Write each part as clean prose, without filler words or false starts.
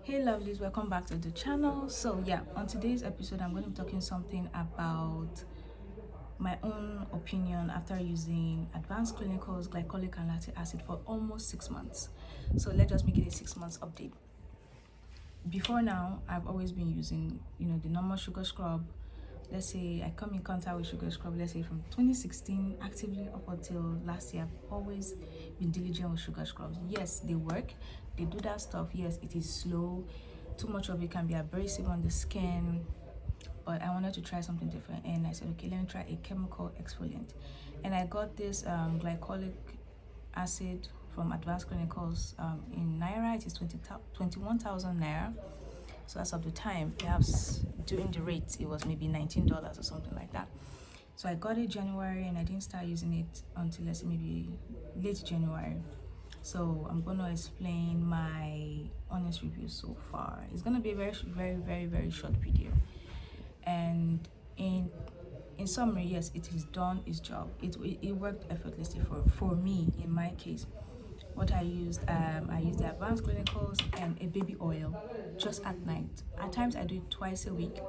Hey lovelies, welcome back to the channel. So yeah, on today's episode I'm going to be talking something about my own opinion after using Advanced Clinical's Glycolic and Lactic acid for almost 6 months. So let's just make it a 6 months update. Before now, I've always been using, the normal sugar scrub. Let's say I come in contact with sugar scrub, let's say from 2016 actively up until last year. I've always been diligent with sugar scrubs. Yes, they work, they do that stuff. Yes, it is slow, too much of it can be abrasive on the skin, but I wanted to try something different, and I said, okay, let me try a chemical exfoliant. And I got this glycolic acid from Advanced Clinicals in Naira. It is 21,000 Naira. So as of the time, perhaps during the rates, it was maybe $19 or something like that. So I got it January, and I didn't start using it until, let's say, maybe late January. So I'm going to explain my honest review so far. It's going to be a very short video. And in summary, yes, it has done its job. It worked effortlessly for me. In my case, what I used the Advanced Clinicals and a baby oil just at night. At times I do it twice a week,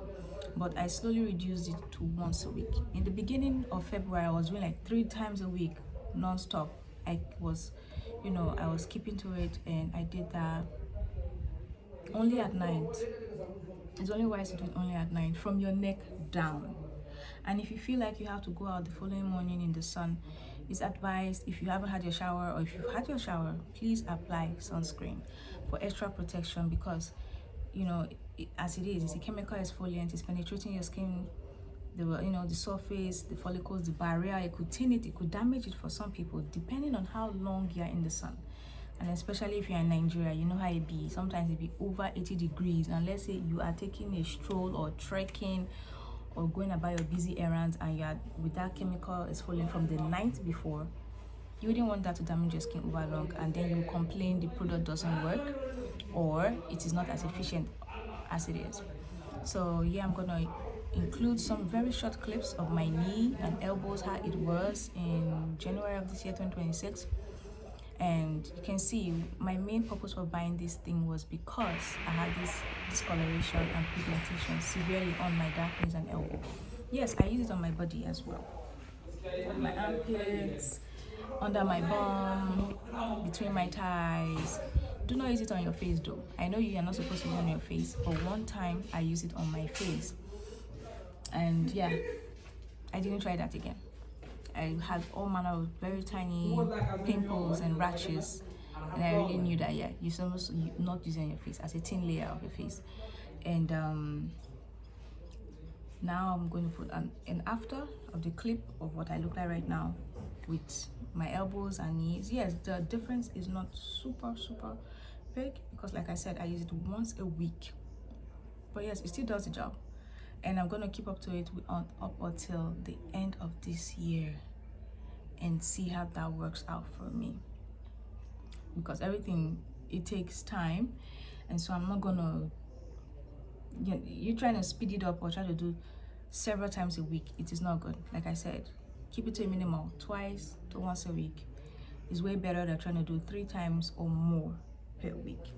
but I slowly reduced it to once a week. In the beginning of February, I was doing like 3 times a week non-stop. I was keeping to it, and I did that only at night. It's only wise to do it only at night, from your neck down. And if you feel like you have to go out the following morning in the sun, it's advised, if you haven't had your shower, or if you've had your shower, please apply sunscreen for extra protection, because as it is, it's a chemical exfoliant. It's penetrating your skin, the surface, the follicles, the barrier. It could thin it, it could damage it for some people, depending on how long you're in the sun. And especially if you're in Nigeria, you know how it be. Sometimes it be over 80 degrees, and let's say you are taking a stroll or trekking or going about your busy errands, and you're with that chemical exfoliant from the night before, you wouldn't want that to damage your skin over long, and then you complain the product doesn't work or it is not as efficient as it is. So yeah, I'm gonna include some very short clips of my knee and elbows, how it was in January of this year, 2026. And you can see my main purpose for buying this thing was because I had this discoloration and pigmentation severely on my dark knees and elbow. Yes, I use it on my body as well, my armpits, under my bum, between my thighs. Do not use it on your face though. I know you are not supposed to use it on your face, but one time I used it on my face, and yeah, I didn't try that again. I had all manner of very tiny pimples and rashes, and I really knew that you're supposed to not use it on your face, as a thin layer of your face. And now I'm going to put an after of the clip of what I look like right now with my elbows and knees. Yes, the difference is not super big, because like I said, I use it once a week, but yes, it still does the job. And I'm going to keep up to it up until the end of this year and see how that works out for me, because everything, it takes time. And so I'm not gonna, you're trying to speed it up or try to do several times a week. It is not good. Like I said, keep it to a minimal, twice to once a week is way better than trying to do 3 times or more per week,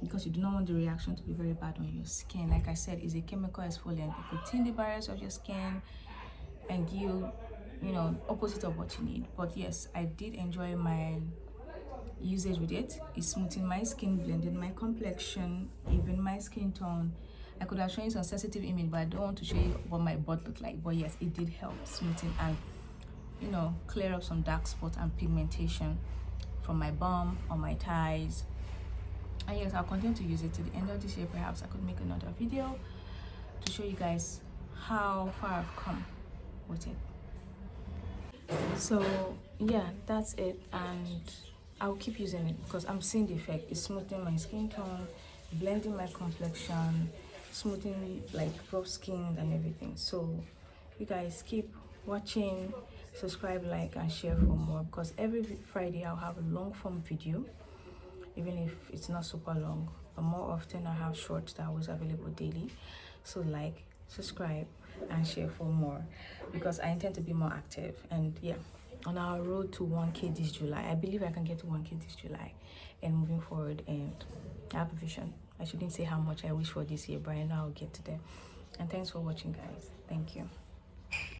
because you do not want the reaction to be very bad on your skin. Like I said, it's a chemical exfoliant. It could thin the barriers of your skin and give you, opposite of what you need. But yes, I did enjoy my usage with it. It's smoothing my skin, blending my complexion, even my skin tone. I could have shown you some sensitive image, but I don't want to show you what my butt looked like. But yes, it did help smoothing and clear up some dark spots and pigmentation from my bum or my thighs. And yes, I'll continue to use it to the end of this year. Perhaps I could make another video to show you guys how far I've come with it. So yeah, that's it, and I'll keep using it because I'm seeing the effect. It's smoothing my skin tone, blending my complexion, smoothing like rough skin and everything. So you guys keep watching, subscribe, like, and share for more, because every Friday I'll have a long form video, even if it's not super long, but more often I have shorts that are always available daily. So like, subscribe, and share for more, because I intend to be more active. And yeah, on our road to 1K this July, I believe I can get to 1K this July and moving forward, and I have a vision I shouldn't say how much I wish for this year, but I know I'll get to there. And thanks for watching, guys. Thank you.